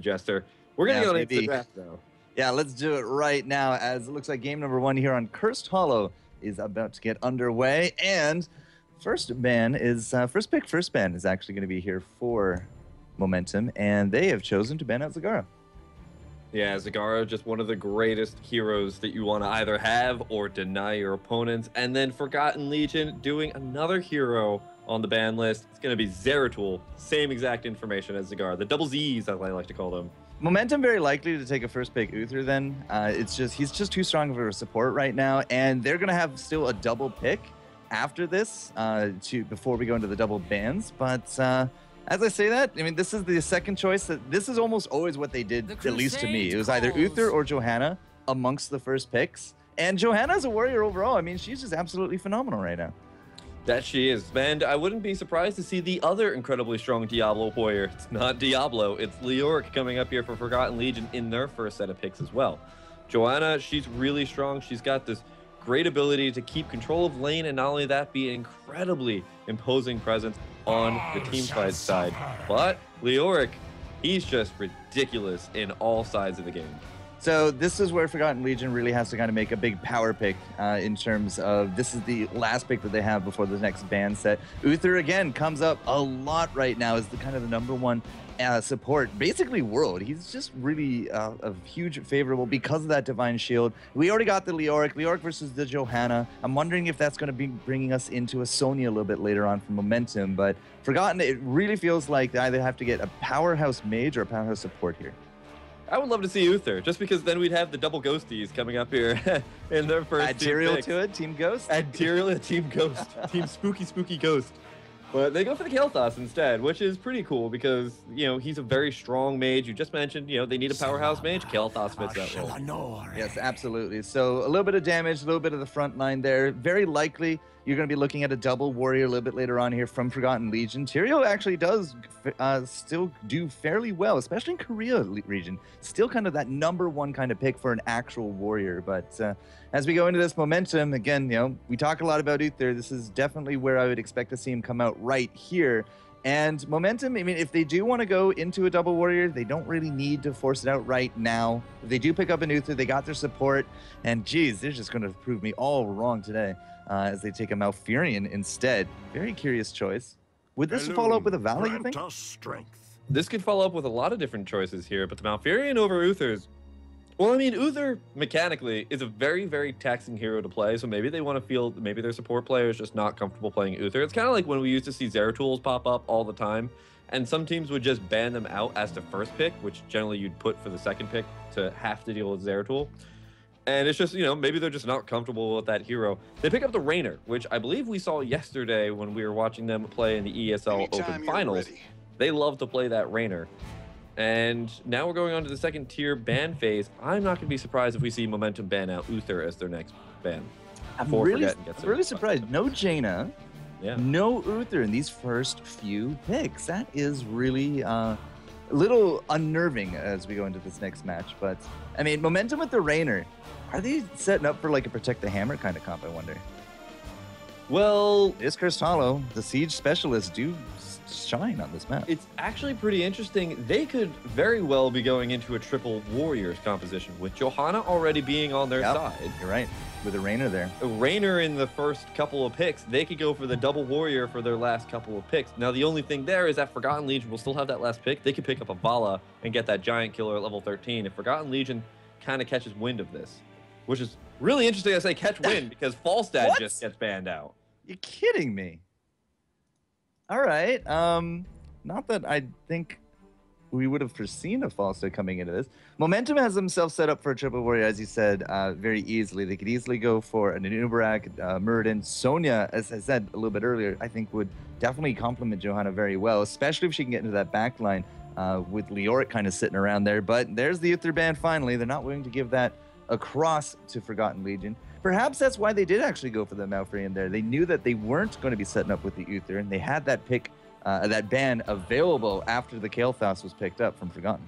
Jester. We're going to go into the draft, though. Yeah, let's do it right now, as it looks like game number 1 here on Cursed Hollow is about to get underway. And first ban is, first ban is actually going to be here for Momentum, and they have chosen to ban out Zagara. Yeah, Zagara, just one of the greatest heroes that you want to either have or deny your opponents. And then Forgotten Legion doing another hero on the ban list. It's going to be Zeratul. Same exact information as Zagara. The double Zs, as I like to call them. Momentum very likely to take a first pick Uther then. He's just too strong of a support right now. And they're going to have still a double pick after this before we go into the double bans. But as I say that, I mean, this is the second choice. This is almost always what they did, at least to me. It was either Uther or Johanna amongst the first picks. And Johanna's a warrior overall. I mean, she's just absolutely phenomenal right now. That she is. And I wouldn't be surprised to see the other incredibly strong Diablo warrior. It's not Diablo, it's Leoric coming up here for Forgotten Legion in their first set of picks as well. Johanna, she's really strong. She's got this great ability to keep control of lane, and not only that, be an incredibly imposing presence on the team fight side. But Leoric, he's just ridiculous in all sides of the game. So this is where Forgotten Legion really has to kind of make a big power pick in terms of this is the last pick that they have before the next ban set. Uther, again, comes up a lot right now as the kind of the #1 support, basically world. He's just really a huge favorable because of that Divine Shield. We already got the Leoric versus the Johanna. I'm wondering if that's going to be bringing us into a Sonya a little bit later on from Momentum, but Forgotten, it really feels like they either have to get a powerhouse mage or a powerhouse support here. I would love to see Uther, just because then we'd have the double ghosties coming up here in their first Add Tyrael to it, Team Ghost? Add Tyrael, Team Ghost. Team Spooky Ghost. But they go for the Kael'thas instead, which is pretty cool because, you know, he's a very strong mage. You just mentioned, you know, they need a powerhouse mage. Kael'thas fits that role. Yes, absolutely. So a little bit of damage, a little bit of the front line there. Very likely you're going to be looking at a double warrior a little bit later on here from Forgotten Legion. Tyrael actually does still do fairly well, especially in Korea region. Still kind of that #1 kind of pick for an actual warrior. But as we go into this Momentum, again, you know, we talk a lot about Uther. This is definitely where I would expect to see him come out right here. And Momentum, I mean, if they do want to go into a double warrior, they don't really need to force it out right now. If they do pick up an Uther, they got their support. And geez, they're just going to prove me all wrong today as they take a Malfurion instead. Very curious choice. Would this follow up with a Valley, you think? This could follow up with a lot of different choices here, but the Malfurion over Uther's, well, I mean, Uther mechanically is a very, very taxing hero to play, so maybe they want to feel, maybe their support player is just not comfortable playing Uther. It's kind of like when we used to see Zeratuls pop up all the time, and some teams would just ban them out as the first pick, which generally you'd put for the second pick to have to deal with Zeratul. And it's just, you know, maybe they're just not comfortable with that hero. They pick up the Raynor, which I believe we saw yesterday when we were watching them play in the ESL Open Finals. They love to play that Raynor. And now we're going on to the second tier ban phase. I'm not going to be surprised if we see Momentum ban out Uther as their next ban. I'm really surprised. No Jaina, no Uther in these first few picks. That is really a little unnerving as we go into this next match. But, I mean, Momentum with the Raynor. Are they setting up for like a Protect the Hammer kind of comp, I wonder? Well, it's Cursed Hollow. The Siege specialists do shine on this map. It's actually pretty interesting. They could very well be going into a triple Warriors composition with Johanna already being on their side. You're right. With a Raynor there. A Raynor in the first couple of picks. They could go for the double Warrior for their last couple of picks. Now, the only thing there is that Forgotten Legion will still have that last pick. They could pick up a Vala and get that Giant Killer at level 13 if Forgotten Legion kind of catches wind of this. Which is really interesting I say catch wind because Falstad just gets banned out. You're kidding me. All right. Not that I think we would have foreseen a Falstad coming into this. Momentum has themselves set up for a triple warrior, as you said, very easily. They could easily go for an Uberak, Muradin. Sonya, as I said a little bit earlier, I think would definitely complement Johanna very well, especially if she can get into that back line with Leoric kind of sitting around there. But there's the Uther ban finally. They're not willing to give that across to Forgotten Legion. Perhaps that's why they did actually go for the Malfurion there. They knew that they weren't going to be setting up with the Uther, and they had that pick, that ban available after the Kael'thas was picked up from Forgotten.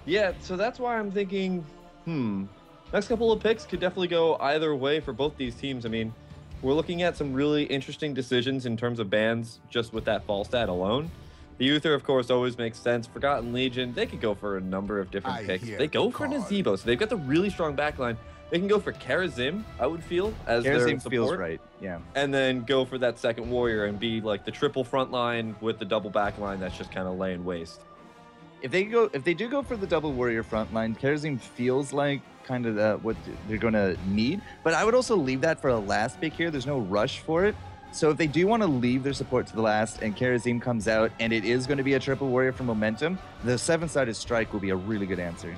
Yeah, so that's why I'm thinking, next couple of picks could definitely go either way for both these teams. I mean, we're looking at some really interesting decisions in terms of bans just with that Falstad alone. The Uther, of course, always makes sense. Forgotten Legion, they could go for a number of different picks. They go for Nazeebo, so they've got the really strong backline. They can go for Karazim, I would feel, as their support. Feels right, yeah. And then go for that second warrior and be like the triple front line with the double back line that's just kind of laying waste. If they do go for the double warrior front line, Karazim feels like kind of what they're going to need. But I would also leave that for a last pick here. There's no rush for it. So if they do want to leave their support to the last and Karazim comes out and it is going to be a triple warrior for momentum, the 7-sided strike will be a really good answer.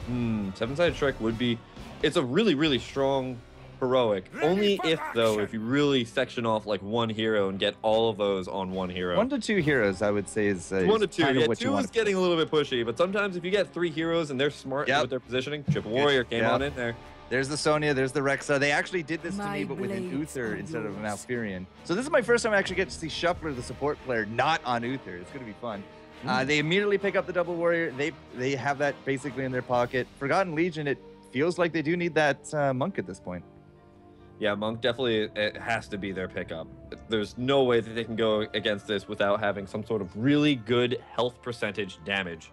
7-sided strike would be, it's a really, really strong heroic. Only if, though, if you really section off like one hero and get all of those on one hero. 1 to 2 heroes, I would say, is 1 to 2. Kind of Yeah, what 2 is getting a little bit pushy, but sometimes if you get 3 heroes and they're smart with their positioning, triple warrior came on in there. There's the Sonya, there's the Rexar. They actually did this to me, but with an Uther instead of a Malfurion. So this is my first time I actually get to see Shuffler, the support player, not on Uther. It's going to be fun. They immediately pick up the double warrior. They have that basically in their pocket. Forgotten Legion, it feels like they do need that Monk at this point. Yeah, Monk definitely, it has to be their pickup. There's no way that they can go against this without having some sort of really good health percentage damage.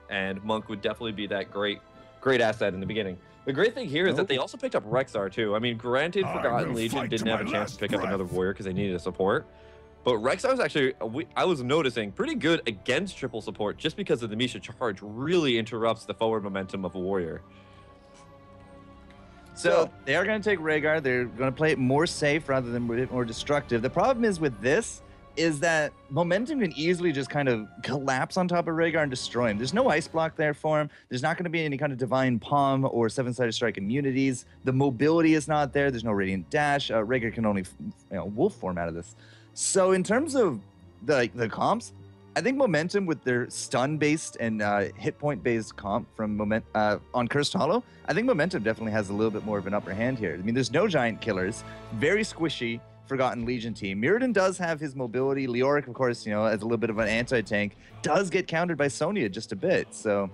And Monk would definitely be that great asset in the beginning. The great thing here is that they also picked up Rexar too. I mean, granted, Forgotten Legion didn't have a chance to pick up another warrior because they needed a support. But Rexar was actually, I was noticing, pretty good against triple support just because of the Misha charge really interrupts the forward momentum of a warrior. So they are going to take Rhaegar. They're going to play it more safe rather than more destructive. The problem is with this is that momentum can easily just kind of collapse on top of Rhaegar and destroy him. There's no ice block there for him. There's not going to be any kind of divine palm or 7-sided strike immunities. The mobility is not there. There's no radiant dash. Rhaegar can only wolf form out of this. So in terms of the comps, I think momentum with their stun-based and hit point-based comp from on Cursed Hollow, I think momentum definitely has a little bit more of an upper hand here. I mean, there's no giant killers, very squishy Forgotten Legion team. Mirrodin does have his mobility. Leoric, of course, as a little bit of an anti-tank, does get countered by Sonya just a bit. So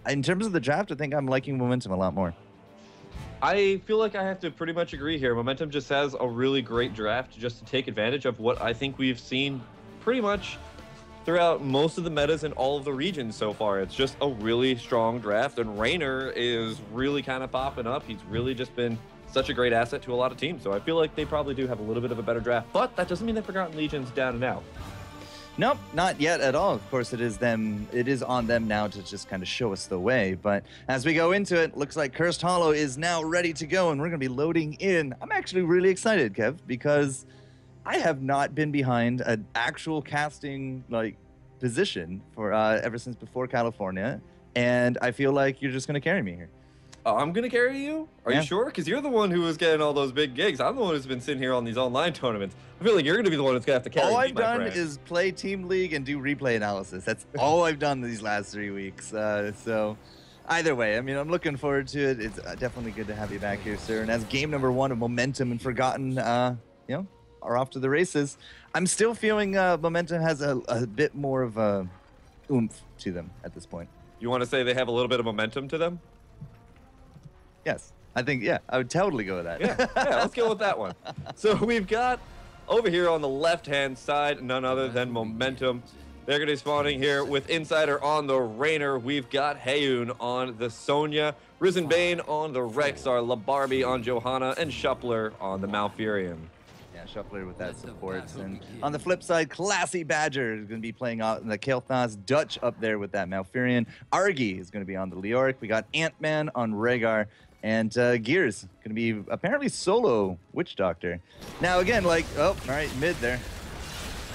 in terms of the draft, I think I'm liking momentum a lot more. I feel like I have to pretty much agree here. Momentum just has a really great draft just to take advantage of what I think we've seen pretty much throughout most of the metas in all of the regions so far. It's just a really strong draft, and Raynor is really kind of popping up. He's really just been such a great asset to a lot of teams, so I feel like they probably do have a little bit of a better draft, but that doesn't mean that Forgotten Legion's down and out. Nope, not yet at all. Of course, it is on them now to just kind of show us the way. But as we go into it, looks like Cursed Hollow is now ready to go, and we're going to be loading in. I'm actually really excited, Kev, because I have not been behind an actual casting position for ever since before California, and I feel like you're just going to carry me here. Oh, I'm going to carry you? Are you sure? Because you're the one who was getting all those big gigs. I'm the one who's been sitting here on these online tournaments. I feel like you're going to be the one that's going to have to carry me, All I've done is play Team League and do replay analysis. That's all I've done these last 3 weeks. So either way, I mean, I'm looking forward to it. It's definitely good to have you back here, sir. And as game number 1 of Momentum and Forgotten, are off to the races, I'm still feeling Momentum has a bit more of a oomph to them at this point. You want to say they have a little bit of momentum to them? Yes, I think, I would totally go with that. Yeah, let's go with that one. So we've got over here on the left-hand side, none other than Momentum. They're going to be spawning here with Insider on the Raynor. We've got Heyoon on the Sonya, Risen Bane on the Rexar, Labarbi on Johanna, and Shuffler on the Malfurion. Yeah, Shuffler with that support. And on the flip side, Classy Badger is going to be playing out in the Kael'thas, Dutch up there with that Malfurion. Argy is going to be on the Leoric. We got Ant-Man on Rhaegar. And Gears going to be apparently solo Witch Doctor. Now again, all right, mid there.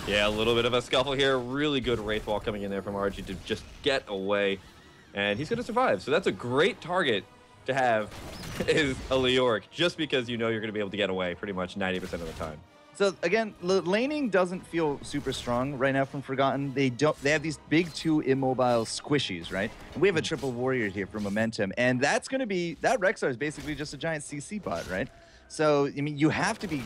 Yeah, a little bit of a scuffle here. Really good Wraith Wall coming in there from Argy to just get away. And he's going to survive. So that's a great target to have is a Leoric, just because you're going to be able to get away pretty much 90% of the time. So again, laning doesn't feel super strong right now from Forgotten. They have these big 2 immobile squishies, right? And we have a triple warrior here for Momentum, and that's going to be that Rexar is basically just a giant CC bot, right? So I mean, you have to be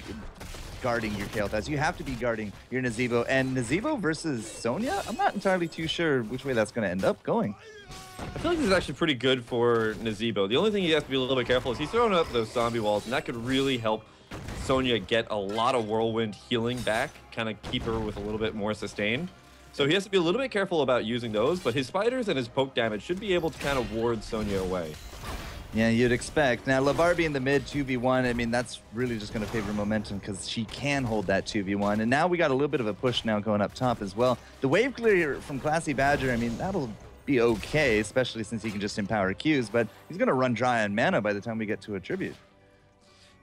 guarding your Kael'thas, you have to be guarding your Nazeebo, and Nazeebo versus Sonya, I'm not entirely too sure which way that's going to end up going. I feel like this is actually pretty good for Nazeebo. The only thing he has to be a little bit careful is he's throwing up those zombie walls, and that could really help Sonya get a lot of whirlwind healing back, kind of keep her with a little bit more sustain. So he has to be a little bit careful about using those, but his spiders and his poke damage should be able to kind of ward Sonya away. Yeah, you'd expect. Now, LaBarbie in the mid 2v1, I mean, that's really just going to favor momentum because she can hold that 2v1. And now we got a little bit of a push now going up top as well. The wave clear from Classy Badger, I mean, that'll be okay, especially since he can just empower Qs, but he's going to run dry on mana by the time we get to a tribute.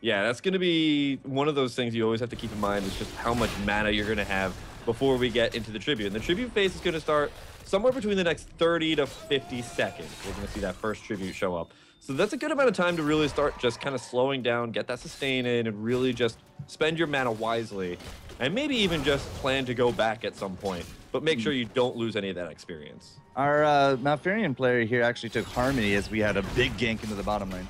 Yeah, that's going to be one of those things you always have to keep in mind is just how much mana you're going to have before we get into the tribute. And the tribute phase is going to start somewhere between the next 30 to 50 seconds. We're going to see that first tribute show up. So that's a good amount of time to really start just kind of slowing down, get that sustain in, and really just spend your mana wisely. And maybe even just plan to go back at some point, but make sure you don't lose any of that experience. Our Malfurion player here actually took Harmony as we had a big gank into the bottom lane.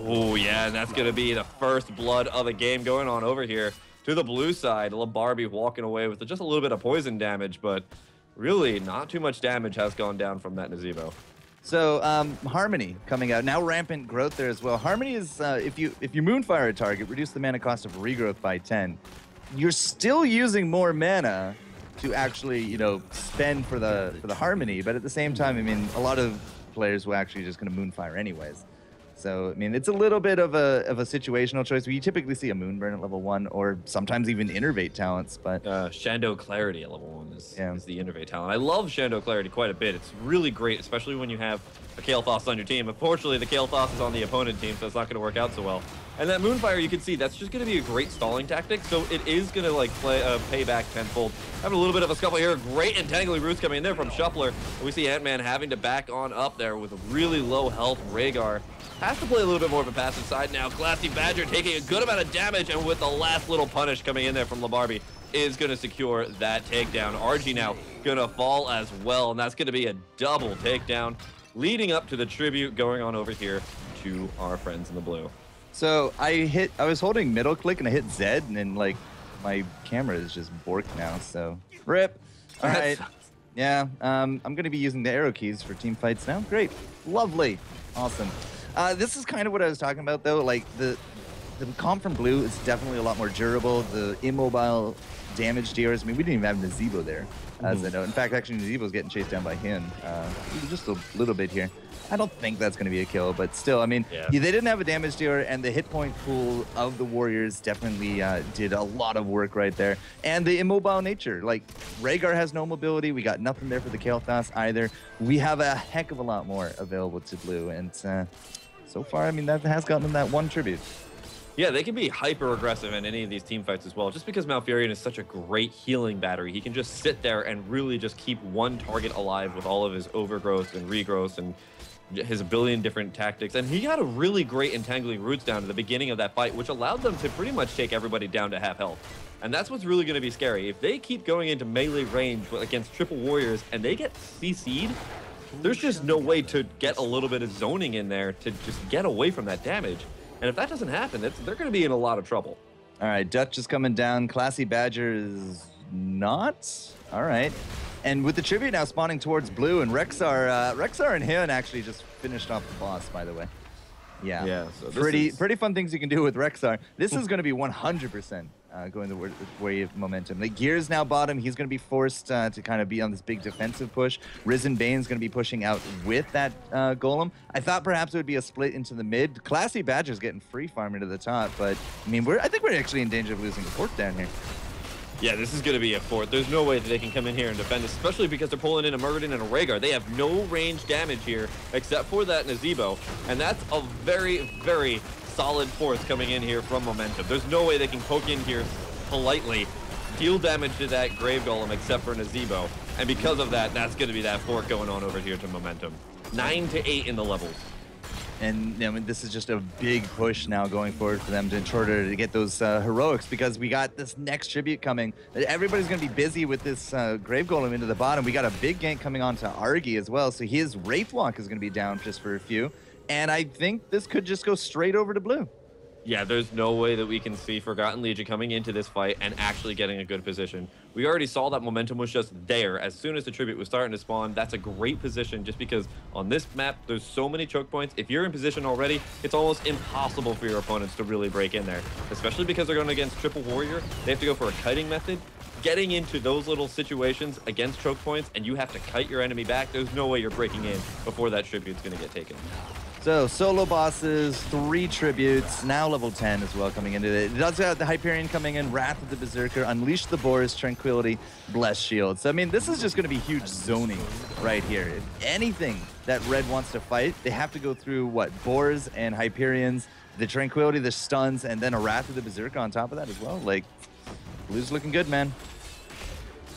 Oh, yeah, and that's going to be the first blood of the game going on over here to the blue side. LaBarbie walking away with just a little bit of poison damage, but really not too much damage has gone down from that Nazebo. So Harmony coming out now, rampant growth there as well. Harmony is if you Moonfire a target, reduce the mana cost of regrowth by 10. You're still using more mana to actually spend for the Harmony, but at the same time, I mean, a lot of players will actually just going to Moonfire anyways. So, I mean, it's a little bit of a situational choice where you typically see a Moonburn at level 1 or sometimes even Innervate talents, but... Shando Clarity at level 1 is the Innervate talent. I love Shando Clarity quite a bit. It's really great, especially when you have a Kael'Thas on your team. Unfortunately, the Kael'Thas is on the opponent team, so it's not going to work out so well. And that Moonfire, you can see, that's just going to be a great stalling tactic, so it is going to pay back tenfold. Having a little bit of a scuffle here. Great entangling roots coming in there from Shuffler. We see Ant-Man having to back on up there with a really low health Rhaegar. Has to play a little bit more of a passive side now. Classy Badger taking a good amount of damage, and with the last little punish coming in there from LaBarbie, is going to secure that takedown. RG now going to fall as well, and that's going to be a double takedown, leading up to the tribute going on over here to our friends in the blue. So I was holding middle click and I hit Z, and then like my camera is just borked now. So rip. All right. Yeah. I'm going to be using the arrow keys for team fights now. Great. Lovely. Awesome. This is kind of what I was talking about, though. Like, the comp from blue is definitely a lot more durable. The immobile damage dealers, I mean, we didn't even have Nazebo there, as I know. In fact, actually, Nazebo's getting chased down by him just a little bit here. I don't think that's going to be a kill, but still, I mean, they didn't have a damage dealer, and the hit point pool of the Warriors definitely did a lot of work right there. And the immobile nature, like, Rhaegar has no mobility. We got nothing there for the Kael'Thas either. We have a heck of a lot more available to blue, and so far, I mean, that has gotten them that one tribute. Yeah, they can be hyper aggressive in any of these team fights as well. Just because Malfurion is such a great healing battery, he can just sit there and really just keep one target alive with all of his overgrowth and regrowth and his billion different tactics. And he got a really great entangling roots down at the beginning of that fight, which allowed them to pretty much take everybody down to half health. And that's what's really going to be scary. If they keep going into melee range against triple warriors and they get CC'd, there's just no way to get a little bit of zoning in there to just get away from that damage. And if that doesn't happen, they're going to be in a lot of trouble. All right, Dutch is coming down. Classy Badger is not. All right. And with the tribute now spawning towards blue, and Rexar and Hyun actually just finished off the boss, by the way. Yeah, so pretty fun things you can do with Rexar. This is going to be 100% going the way of momentum. Like, Gears now bottom. He's going to be forced to kind of be on this big defensive push. Risen Bane's going to be pushing out with that Golem. I thought perhaps it would be a split into the mid. Classy Badger's getting free farm into the top, but I mean, I think we're actually in danger of losing the fort down here. Yeah, this is going to be a fort. There's no way that they can come in here and defend, especially because they're pulling in a Murden and a Rhaegar. They have no range damage here except for that Nazebo, and that's a very, very solid force coming in here from Momentum. There's no way they can poke in here politely, deal damage to that Grave Golem except for Nazebo, and because of that, that's going to be that fort going on over here to Momentum. 9 to 8 in the levels. And I mean, this is just a big push now going forward for them in order to get those heroics, because we got this next tribute coming. Everybody's going to be busy with this Grave Golem into the bottom. We got a big gank coming on to Argy as well, so his Wraithwalk is going to be down just for a few. And I think this could just go straight over to blue. Yeah, there's no way that we can see Forgotten Legion coming into this fight and actually getting a good position. We already saw that Momentum was just there. As soon as the tribute was starting to spawn, that's a great position just because on this map, there's so many choke points. If you're in position already, it's almost impossible for your opponents to really break in there, especially because they're going against Triple Warrior. They have to go for a kiting method. getting into those little situations against choke points and you have to kite your enemy back, there's no way you're breaking in before that tribute's going to get taken. So, solo bosses, 3 tributes, now level 10 as well coming into it. It does have the Hyperion coming in, Wrath of the Berserker, Unleash the Boars, Tranquility, Bless Shield. So, I mean, this is just going to be huge zoning right here. If anything that Red wants to fight, they have to go through, what, Boars and Hyperions, the Tranquility, the stuns, and then a Wrath of the Berserker on top of that as well. Like, Blue's looking good, man.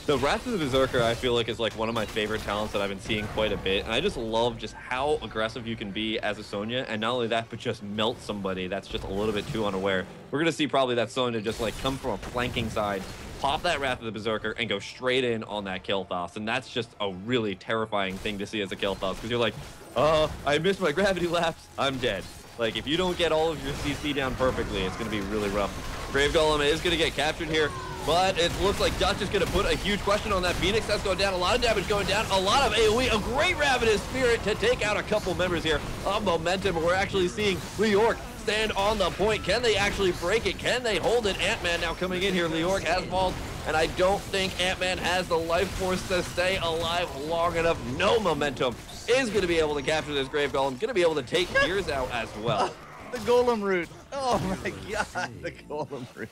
The Wrath of the Berserker, I feel like, is like one of my favorite talents that I've been seeing quite a bit. And I just love just how aggressive you can be as a Sonya. And not only that, but just melt somebody that's just a little bit too unaware. We're going to see probably that Sonya just like come from a flanking side, pop that Wrath of the Berserker, and go straight in on that Kael'thas. And that's just a really terrifying thing to see as a Kael'thas. Because you're like, oh, I missed my gravity lapse. I'm dead. Like, if you don't get all of your CC down perfectly, it's going to be really rough. Grave Golem is going to get captured here. But it looks like Dutch is going to put a huge question on that Phoenix. That's going down. A lot of damage going down. A lot of AoE. A great Ravenous Spirit to take out a couple members here of Momentum. We're actually seeing Leorc stand on the point. Can they actually break it? Can they hold it? Ant-Man now coming in here. Leorc has fallen. And I don't think Ant-Man has the life force to stay alive long enough. No Momentum is going to be able to capture this Grave Golem. Going to be able to take Gears out as well. The Golem route. Oh my god, the Golem route.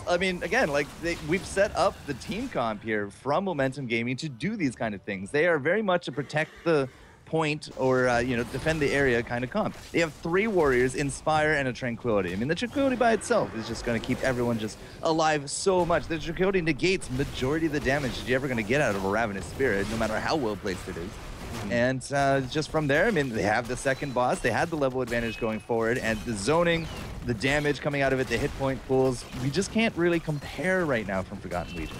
I mean, again, like we've set up the team comp here from Momentum Gaming to do these kind of things. They are very much a protect the point or, you know, defend the area kind of comp. They have 3 warriors, Inspire, and a Tranquility. I mean, the Tranquility by itself is just going to keep everyone just alive so much. The Tranquility negates majority of the damage that you're ever going to get out of a Ravenous Spirit, no matter how well placed it is. And just from there, I mean, they have the second boss. They had the level advantage going forward, and the zoning, the damage coming out of it, the hit point pools, we just can't really compare right now from Forgotten Legion.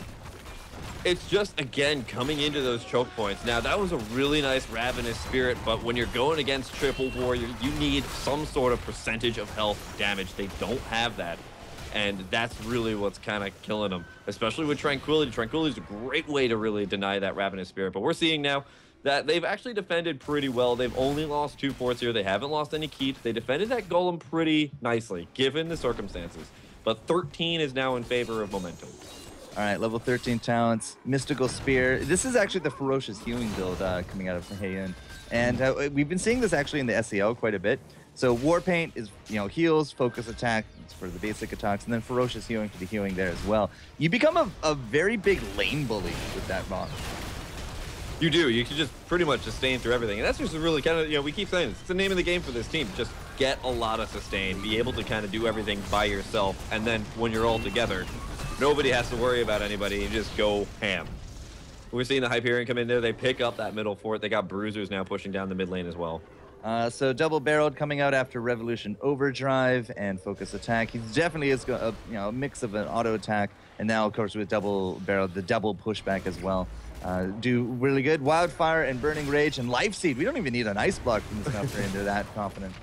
It's just, again, coming into those choke points. Now, that was a really nice Ravenous Spirit, but when you're going against Triple Warrior, you need some sort of percentage of health damage. They don't have that, and that's really what's kind of killing them, especially with Tranquility. Tranquility is a great way to really deny that Ravenous Spirit, but we're seeing now that they've actually defended pretty well. They've only lost 2 forts here. They haven't lost any keeps. They defended that Golem pretty nicely, given the circumstances. But 13 is now in favor of Momentum. All right, level 13 talents, Mystical Spear. This is actually the Ferocious Healing build coming out of Heiyun. And we've been seeing this actually in the SEL quite a bit. So Warpaint is, you know, heals, focus attack for the basic attacks, and then Ferocious Healing for the healing there as well. You become a very big lane bully with that mod. You do. You can just pretty much sustain through everything. And that's just really kind of, you know, we keep saying this. It's the name of the game for this team. Just get a lot of sustain. Be able to kind of do everything by yourself. And then when you're all together, nobody has to worry about anybody. You just go ham. We're seeing the Hyperion come in there. They pick up that middle fort. They got Bruisers now pushing down the mid lane as well. So double-barreled coming out after Revolution Overdrive and Focus Attack. He definitely is a, you know, a mix of an auto attack, and now, of course, with double-barreled, the double pushback as well. Do really good. Wildfire and Burning Rage and Life Seed. We don't even need an ice block from this Snuffer into that confident.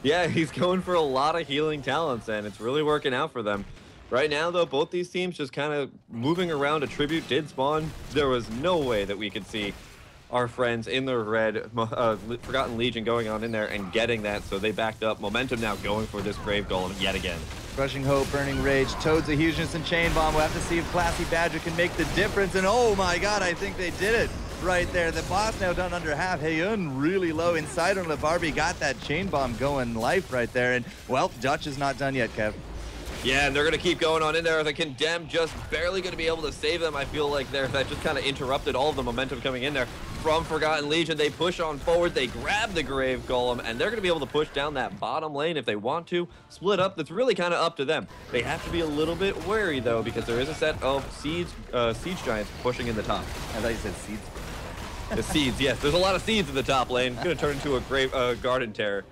Yeah, he's going for a lot of healing talents, and it's really working out for them. Right now, though, both these teams just kind of moving around. A tribute did spawn. There was no way that we could see our friends in the red, Forgotten Legion going on in there and getting that, so they backed up. Momentum now going for this Grave Golem yet again. Crushing Hope, Burning Rage, Toads of Hugeness, and Chain Bomb. We'll have to see if Classy Badger can make the difference, and oh my god, I think they did it right there. The boss now done under half. Heiyun really low inside on the Barbie, got that Chain Bomb going life right there, and well, Dutch is not done yet, Kev. Yeah, and they're going to keep going on in there. The Condemned just barely going to be able to save them. I feel like that just kind of interrupted all of the momentum coming in there from Forgotten Legion. They push on forward. They grab the Grave Golem, and they're going to be able to push down that bottom lane if they want to. Split up. That's really kind of up to them. They have to be a little bit wary, though, because there is a set of Siege Giants pushing in the top. I thought you said Seeds. The Seeds, yes. There's a lot of Seeds in the top lane. It's going to turn into a Garden Terror.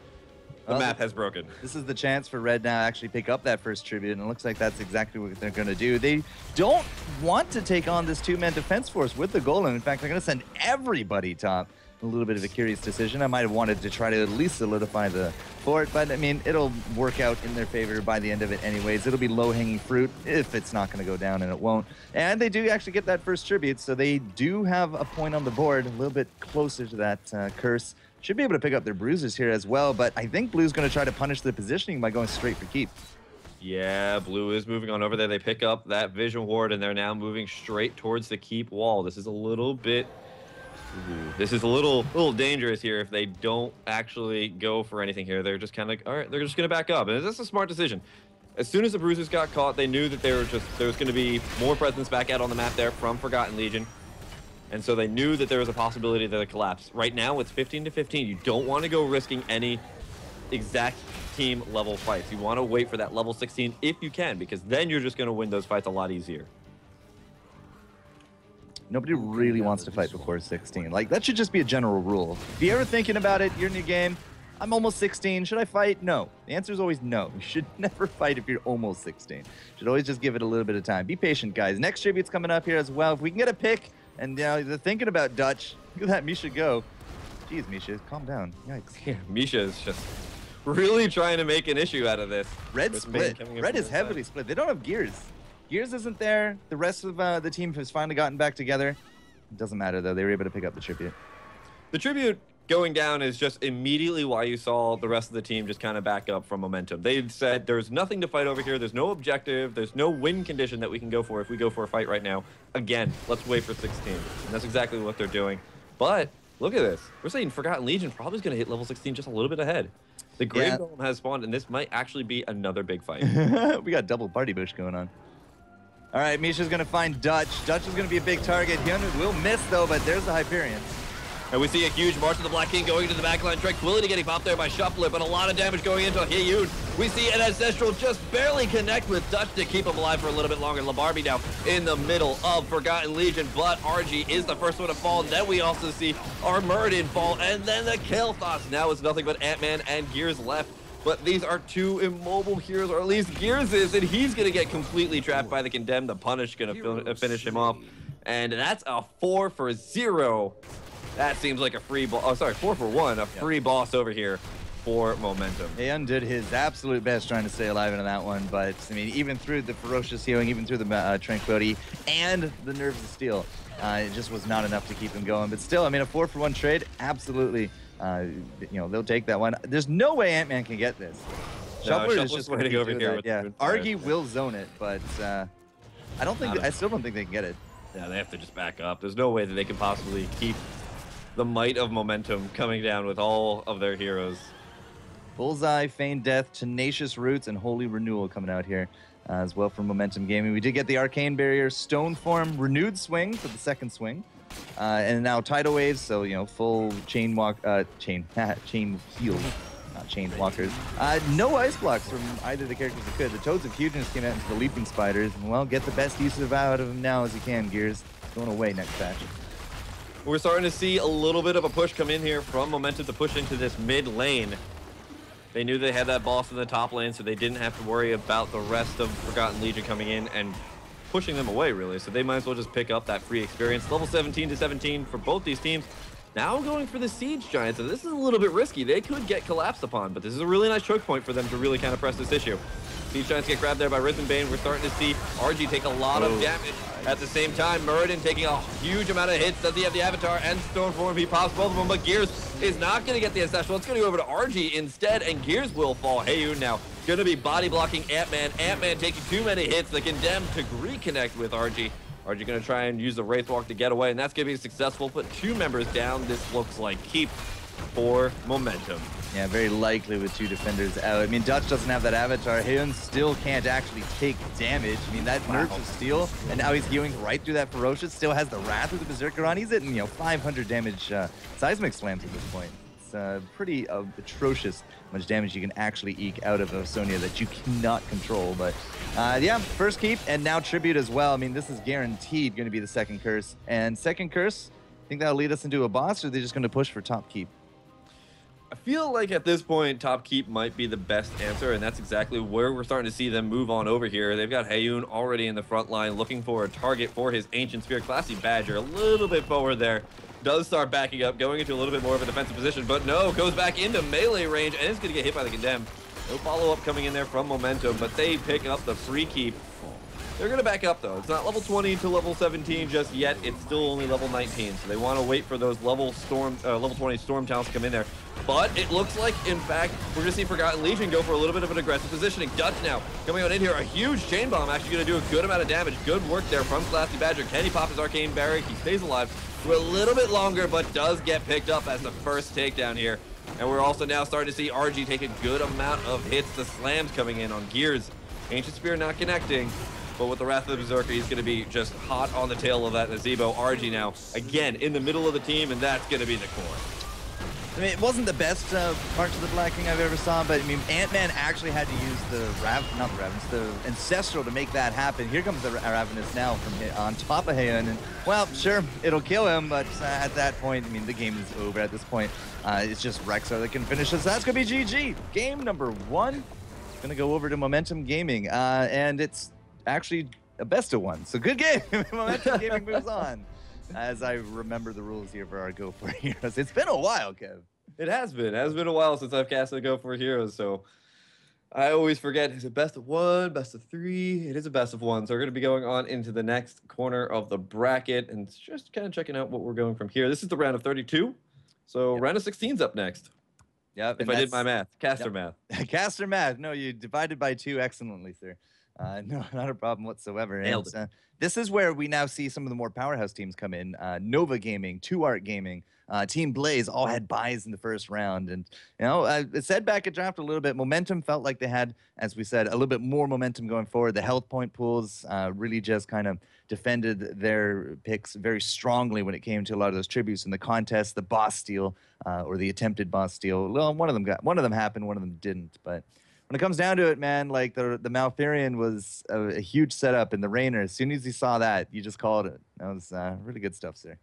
The map has broken. This is the chance for Red now to actually pick up that first tribute, and it looks like that's exactly what they're going to do. They don't want to take on this 2-man defense force with the Golem. In fact, they're going to send everybody top. A little bit of a curious decision. I might have wanted to try to at least solidify the fort, but I mean, it'll work out in their favor by the end of it anyways. It'll be low-hanging fruit if it's not going to go down, and it won't. And they do actually get that first tribute, so they do have a point on the board, a little bit closer to that curse. Should be able to pick up their bruises here as well, but I think Blue's going to try to punish the positioning by going straight for keep. Yeah, blue is moving on over there. They pick up that vision ward, and they're now moving straight towards the keep wall. This is a little bit... This is a little dangerous here if they don't actually go for anything here. They're just kind of, all right, they're just going to back up. And that's a smart decision. As soon as the Bruisers got caught, they knew that there was going to be more presence back out on the map there from Forgotten Legion. And so they knew that there was a possibility that it collapsed. Right now, it's 15 to 15. You don't want to go risking any exact team level fights. You want to wait for that level 16 if you can, because then you're just going to win those fights a lot easier. Nobody really wants to fight before 16. Like, that should just be a general rule. If you're ever thinking about it, you're in your game, I'm almost 16, should I fight? No. The answer is always no. You should never fight if you're almost 16. You should always just give it a little bit of time. Be patient, guys. Next tribute's coming up here as well. If we can get a pick, and they're thinking about Dutch. Look at that, Misha go. Jeez, Misha, calm down. Yikes. Yeah, Misha is just really trying to make an issue out of this. Red split. Red is heavily split. They don't have Gears. Gears isn't there. The rest of the team has finally gotten back together. It doesn't matter, though. They were able to pick up the tribute. The tribute going down is just immediately why you saw the rest of the team just kind of back up from momentum. They said there's nothing to fight over here. There's no objective. There's no win condition that we can go for if we go for a fight right now. Again, let's wait for 16. And that's exactly what they're doing. But look at this. We're saying Forgotten Legion probably is going to hit level 16 just a little bit ahead. The Grave Golem has spawned, and this might actually be another big fight. We got double party bush going on. All right, Misha's going to find Dutch. Dutch is going to be a big target. Hyun will miss, though, but there's the Hyperion. And we see a huge march of the Black King going into the backline. Tranquility getting popped there by Shuffler, but a lot of damage going into Hyun. We see an Ancestral just barely connect with Dutch to keep him alive for a little bit longer. Labarbi now in the middle of Forgotten Legion, but RG is the first one to fall. Then we also see our Muradin fall, and then the kill thoughts. Now it's nothing but Ant-Man and Gears left. But these are two immobile heroes, or at least Gears is, and he's going to get completely trapped by the Condemned. The Punish going to finish him off. And that's a 4 for 0. That seems like a free ball. Oh, sorry, 4 for 1. A free boss over here for momentum. Hyun did his absolute best trying to stay alive in that one, but I mean, even through the ferocious healing, even through the tranquility and the nerves of steel, it just was not enough to keep him going. But still, I mean, a 4 for 1 trade, absolutely. They'll take that one. There's no way Ant-Man can get this. Shuffler is just waiting over here. Yeah, Argy will zone it, but I still don't think they can get it. Yeah, they have to just back up. There's no way that they can possibly keep the might of momentum coming down with all of their heroes. Bullseye, Feigned Death, Tenacious Roots, and Holy Renewal coming out here as well from Momentum Gaming. We did get the Arcane Barrier, Stone Form, Renewed Swing for the second swing. And now Tidal Waves, so, full chain heals, not chain walkers. No ice blocks from either of the characters that could. The Toads of Hugeness came out into the Leaping Spiders, and, well, get the best use out of them now as you can, Gears. Going away next patch. We're starting to see a little bit of a push come in here from Momentum to push into this mid lane. They knew they had that boss in the top lane, so they didn't have to worry about the rest of Forgotten Legion coming in and pushing them away, really. So they might as well just pick up that free experience. Level 17 to 17 for both these teams. Now going for the Siege Giants, and this is a little bit risky. They could get collapsed upon, but this is a really nice choke point for them to really kind of press this issue. Siege Giants get grabbed there by Risen Bane. We're starting to see RG take a lot of damage. At the same time, Muradin taking a huge amount of hits. Does he have the Avatar and Stone Form? He pops both of them, but Gears is not going to get the Ancestral. It's going to go over to RG instead, and Gears will fall. Hyun now going to be body blocking Ant-Man. Ant-Man taking too many hits. The Condemned to reconnect with RG. RG going to try and use the Wraithwalk to get away, and that's going to be successful. Put 2 members down. This looks like keep for Momentum. Yeah, very likely with 2 defenders out. I mean, Dutch doesn't have that Avatar. Hyun still can't actually take damage. I mean, that nerfs of steel, and now he's healing right through that Ferocious. Still has the Wrath of the Berserker on. He's hitting, 500 damage seismic slams at this point. It's pretty atrocious how much damage you can actually eke out of a Sonya that you cannot control. But yeah, first keep, and now Tribute as well. I mean, this is guaranteed going to be the second curse. And second curse, think that'll lead us into a boss, or are they just going to push for top keep? I feel like at this point, top keep might be the best answer, and that's exactly where we're starting to see them move on over here. They've got Hyun already in the front line looking for a target for his Ancient Spear. Classy Badger a little bit forward there. Does start backing up, going into a little bit more of a defensive position, but no, goes back into melee range, and it's going to get hit by the Condemned. No follow-up coming in there from Momentum, but they pick up the free keep. They're going to back up, though. It's not level 20 to level 17 just yet. It's still only level 19, so they want to wait for those level 20 Storm Towns to come in there. But it looks like, in fact, we're going to see Forgotten Legion go for a little bit of an aggressive positioning. Dutch now coming on in here. A huge Chain Bomb actually going to do a good amount of damage. Good work there from Classy Badger. Can he pop his Arcane Barrier? He stays alive for a little bit longer, but does get picked up as the first takedown here. And we're also now starting to see RG take a good amount of hits. The slams coming in on Gears. Ancient Spear not connecting. But with the Wrath of the Berserker, he's going to be just hot on the tail of that Nazebo. RG now, again, in the middle of the team, and that's going to be the core. I mean, it wasn't the best March of the Black King I've ever saw, but I mean, Ant-Man actually had to use the Ancestral to make that happen. Here comes the Ravenous now from on top of Heian, and well, sure, it'll kill him, but at that point, I mean, the game is over at this point. It's just Rexar that can finish this. That's going to be GG. Game number 1. Going to go over to Momentum Gaming, and it's actually a best of 1. So good game. Momentum Gaming moves on. As I remember the rules here for our Go4Heroes. It's been a while, Kev. It has been. It has been a while since I've casted Go4Heroes, so I always forget. Is it best of 1, best of 3? It is a best of 1. So we're going to be going on into the next corner of the bracket and just kind of checking out what we're going from here. This is the round of 32. So round of 16's up next. Yep. If I did my math. Caster math. Caster math. No, you divided by 2 excellently, sir. No, not a problem whatsoever. Nailed it. This is where we now see some of the more powerhouse teams come in. Nova Gaming, 2Art Gaming, Team Blaze all had buys in the first round. And, you know, it said back at draft a little bit, momentum felt like they had, as we said, a little bit more momentum going forward. The health point pools really just kind of defended their picks very strongly when it came to a lot of those tributes in the contest, the boss steal or the attempted boss steal. Well, one of them happened, one of them didn't. But when it comes down to it, man, like the Malfurion was a huge setup in the Rainer. As soon as you saw that, you just called it. That was really good stuff, sir.